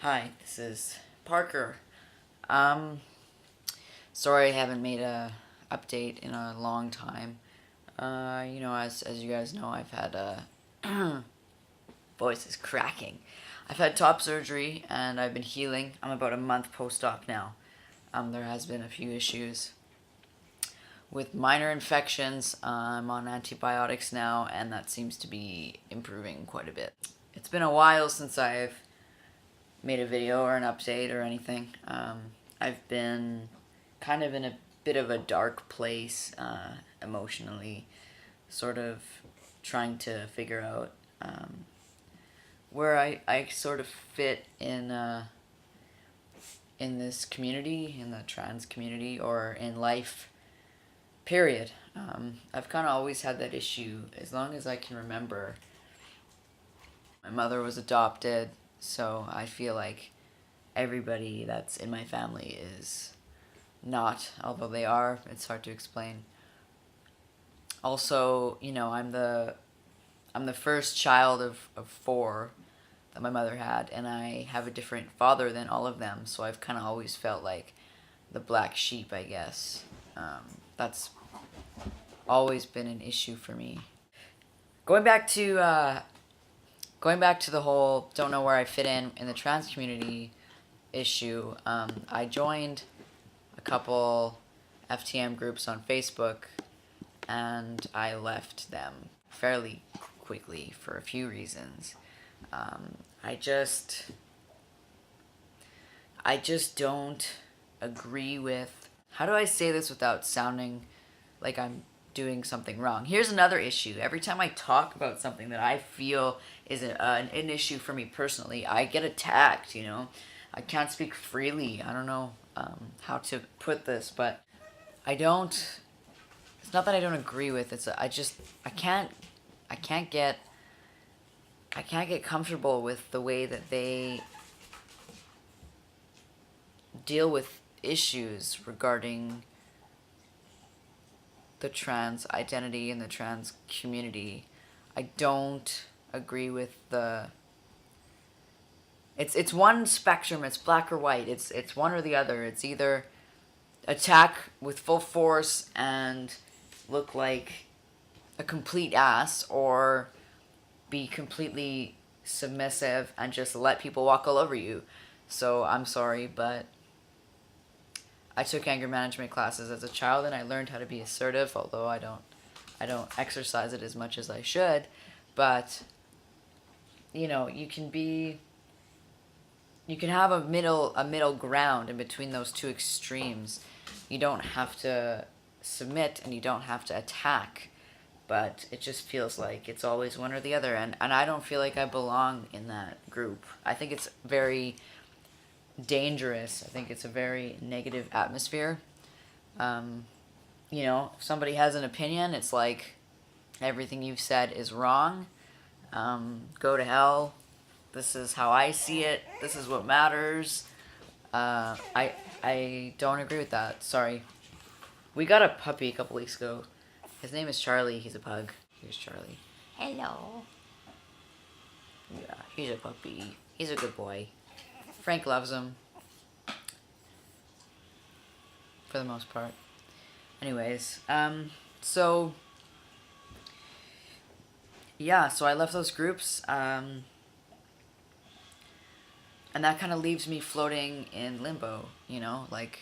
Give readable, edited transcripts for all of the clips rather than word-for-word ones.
Hi, this is Parker. Um, Sorry I haven't made a update in a long time. As you guys know, I've had voice is cracking. I've had top surgery and I've been healing. I'm about a month post-op now. There has been a few issues with minor infections. I'm on antibiotics now, and that seems to be improving quite a bit. It's been a while since I've made a video or an update or anything. I've been kind of in a bit of a dark place emotionally, sort of trying to figure out where I sort of fit in this community, in the trans community, or in life, period. I've kind of always had that issue as long as I can remember. My mother was adopted, so I feel like everybody that's in my family is not, although they are. It's hard to explain. Also, I'm the first child of four that my mother had, and I have a different father than all of them, so I've kind of always felt like the black sheep, I guess. That's always been an issue for me. Going back to the whole don't know where I fit in the trans community issue, I joined a couple FTM groups on Facebook, and I left them fairly quickly for a few reasons. I just don't agree with. How do I say this without sounding like I'm doing something wrong? Here's another issue. Every time I talk about something that I feel is an issue for me personally, I get attacked. I can't speak freely. I don't know how to put this, but I don't. It's not that I don't agree with. I can't get comfortable with the way that they deal with issues regarding the trans identity and the trans community. I don't agree with the. It's one spectrum. It's black or white. It's one or the other. It's either attack with full force and look like a complete ass, or be completely submissive and just let people walk all over you. So I'm sorry, but I took anger management classes as a child, and I learned how to be assertive, although I don't exercise it as much as I should. But you can have a middle ground in between those two extremes. You don't have to submit and you don't have to attack, but it just feels like it's always one or the other, and I don't feel like I belong in that group. I think it's very dangerous. I think it's a very negative atmosphere. If somebody has an opinion, it's like everything you've said is wrong. Go to hell. This is how I see it. This is what matters. I don't agree with that. Sorry. We got a puppy a couple weeks ago. His name is Charlie. He's a pug. Here's Charlie. Hello. Yeah, he's a puppy. He's a good boy. Frank loves him. For the most part. Anyways, so I left those groups, and that kind of leaves me floating in limbo, like,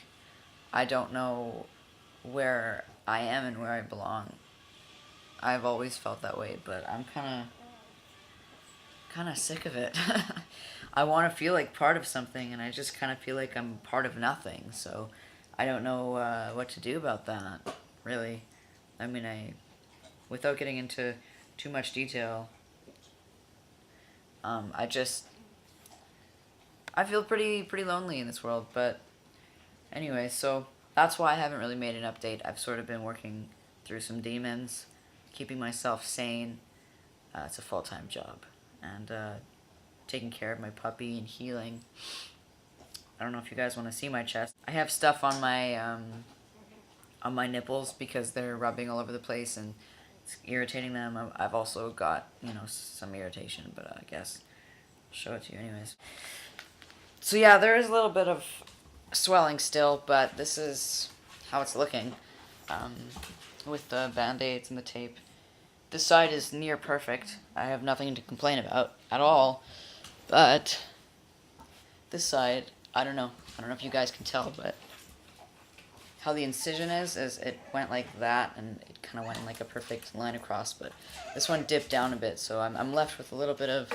I don't know where I am and where I belong. I've always felt that way, but I'm kind of sick of it. I want to feel like part of something, and I just kind of feel like I'm part of nothing, so I don't know what to do about that, really. I mean, without getting into too much detail, I feel pretty lonely in this world, but anyway, so that's why I haven't really made an update. I've sort of been working through some demons, keeping myself sane. It's a full-time job, and taking care of my puppy and healing. I don't know if you guys want to see my chest. I have stuff on my nipples because they're rubbing all over the place and it's irritating them. I've also got some irritation, but I guess I'll show it to you anyways. So yeah, there is a little bit of swelling still, but this is how it's looking um, with the band-aids and the tape. This side is near perfect. I have nothing to complain about at all. But this side, I don't know. I don't know if you guys can tell, but how the incision is it went like that, and it kind of went in like a perfect line across, but this one dipped down a bit, so I'm left with a little bit of,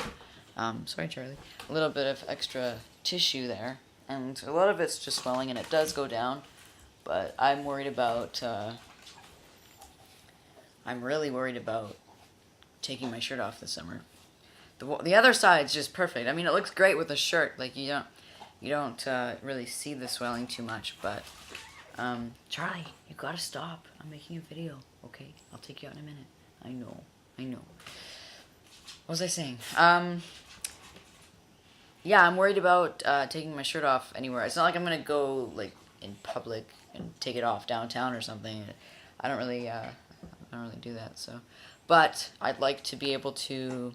sorry Charlie, a little bit of extra tissue there, and a lot of it's just swelling, and it does go down, but I'm worried about, I'm really worried about taking my shirt off this summer. The other side's just perfect. I mean, it looks great with a shirt, like you don't really see the swelling too much, but Charlie, you gotta stop. I'm making a video. Okay, I'll take you out in a minute. I know. What was I saying? Yeah, I'm worried about taking my shirt off anywhere. It's not like I'm gonna go like in public and take it off downtown or something. I don't really do that. So, but I'd like to be able to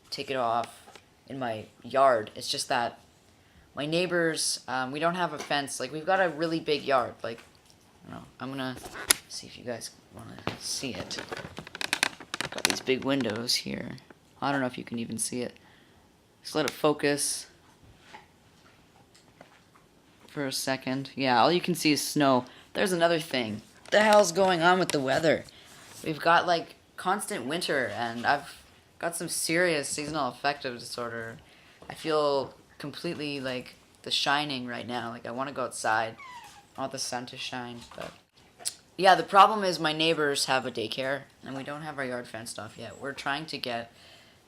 take it off in my yard. It's just that my neighbors, we don't have a fence. Like, we've got a really big yard. Like, I don't know. I'm gonna see if you guys want to see it. Got these big windows here. I don't know if you can even see it. Just let it focus for a second. Yeah, all you can see is snow. There's another thing. What the hell's going on with the weather? We've got, like, constant winter, and I've got some serious seasonal affective disorder. I feel completely like The Shining right now. Like, I want to go outside. I want the sun to shine, but yeah, the problem is my neighbors have a daycare, and we don't have our yard fenced off yet. We're trying to get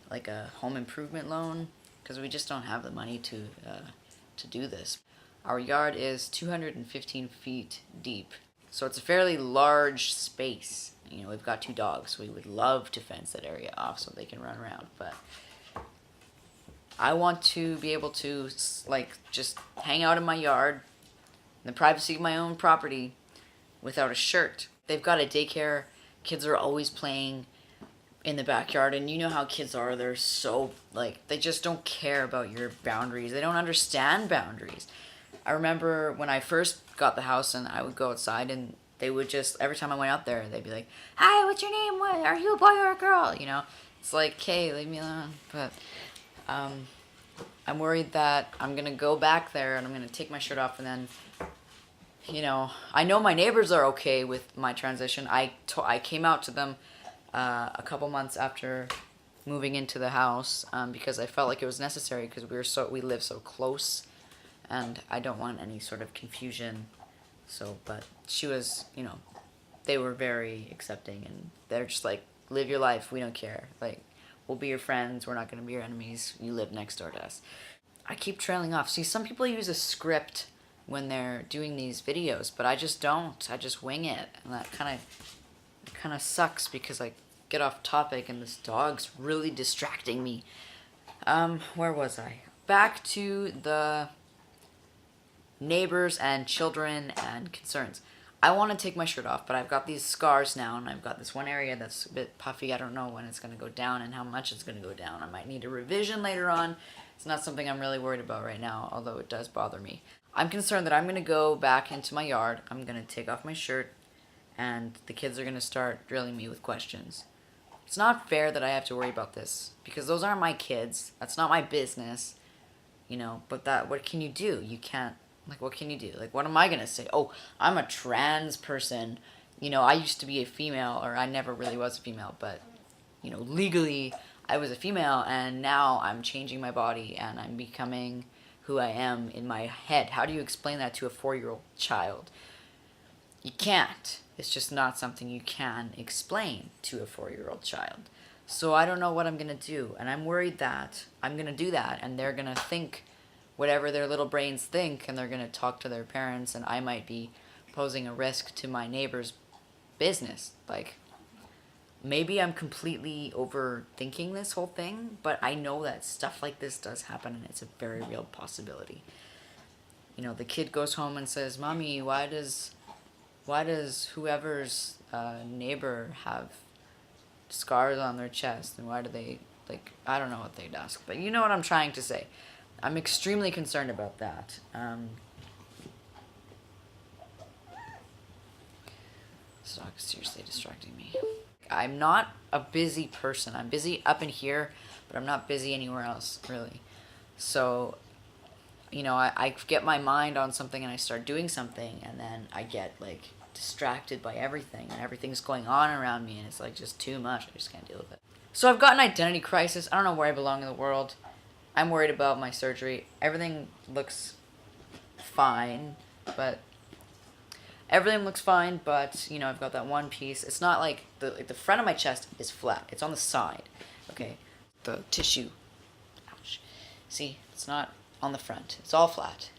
like a home improvement loan because we just don't have the money to do this. Our yard is 215 feet deep, so it's a fairly large space. You know, we've got 2 dogs. We would love to fence that area off so they can run around, but I want to be able to, like, just hang out in my yard in the privacy of my own property without a shirt. They've got a daycare. Kids are always playing in the backyard, and you know how kids are. They're so, like, they just don't care about your boundaries. They don't understand boundaries. I remember when I first got the house and I would go outside, and they would just, every time I went out there, they'd be like, "Hi, what's your name? What, are you a boy or a girl?" You know, it's like, "Hey, leave me alone." But I'm worried that I'm gonna go back there and I'm gonna take my shirt off, and then, you know, I know my neighbors are okay with my transition. I came out to them a couple months after moving into the house because I felt like it was necessary because we live so close, and I don't want any sort of confusion. So, but she was, you know, they were very accepting, and they're just like, "Live your life. We don't care. Like, we'll be your friends. We're not going to be your enemies. You live next door to us." I keep trailing off. See, some people use a script when they're doing these videos, but I just don't. I just wing it, and that kind of sucks because I get off topic, and this dog's really distracting me. Where was I? Back to the neighbors and children and concerns. I want to take my shirt off, but I've got these scars now, and I've got this one area that's a bit puffy. I don't know when it's going to go down and how much it's going to go down. I might need a revision later on. It's not something I'm really worried about right now, although it does bother me. I'm concerned that I'm going to go back into my yard. I'm going to take off my shirt, and the kids are going to start drilling me with questions. It's not fair that I have to worry about this, because those aren't my kids. That's not my business, you know, but what can you do? You can't. Like, what can you do? Like, what am I going to say? "Oh, I'm a trans person. You know, I used to be a female," or I never really was a female, but, you know, legally I was a female, and now I'm changing my body, and I'm becoming who I am in my head. How do you explain that to a 4-year-old child? You can't. It's just not something you can explain to a 4-year-old child. So I don't know what I'm going to do, and I'm worried that I'm going to do that, and they're going to think whatever their little brains think, and they're going to talk to their parents, and I might be posing a risk to my neighbor's business. Like, maybe I'm completely overthinking this whole thing, but I know that stuff like this does happen, and it's a very real possibility. You know, the kid goes home and says, "Mommy, why does whoever's neighbor have scars on their chest, and why do they," like, I don't know what they'd ask, but you know what I'm trying to say. I'm extremely concerned about that. This dog is seriously distracting me. I'm not a busy person. I'm busy up in here, but I'm not busy anywhere else, really. So, you know, I get my mind on something and I start doing something, and then I get, like, distracted by everything, and everything's going on around me, and it's, like, just too much. I just can't deal with it. So I've got an identity crisis. I don't know where I belong in the world. I'm worried about my surgery. Everything looks fine, but... Everything looks fine, but, you know, I've got that one piece. It's not like the front of my chest is flat. It's on the side, okay? The tissue, ouch. See, it's not on the front. It's all flat,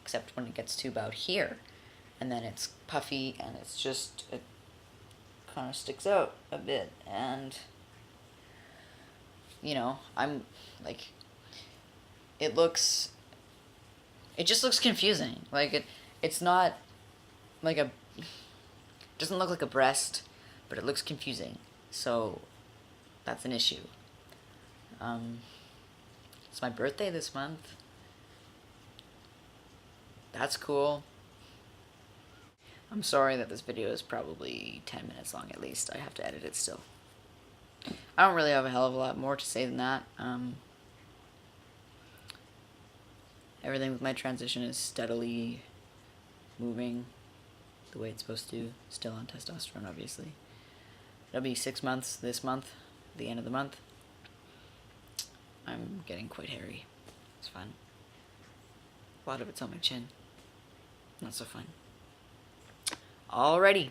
except when it gets to about here. And then it's puffy, and it's just, it kind of sticks out a bit. And, you know, I'm, like, it just looks confusing. Like, it's not... like it doesn't look like a breast, but it looks confusing. So that's an issue. It's my birthday this month. That's cool. I'm sorry that this video is probably 10 minutes long at least. I have to edit it still. I don't really have a hell of a lot more to say than that. Everything with my transition is steadily moving the way it's supposed to, still on testosterone, obviously. It'll be 6 months this month, the end of the month. I'm getting quite hairy. It's fun. A lot of it's on my chin. Not so fun. Alrighty.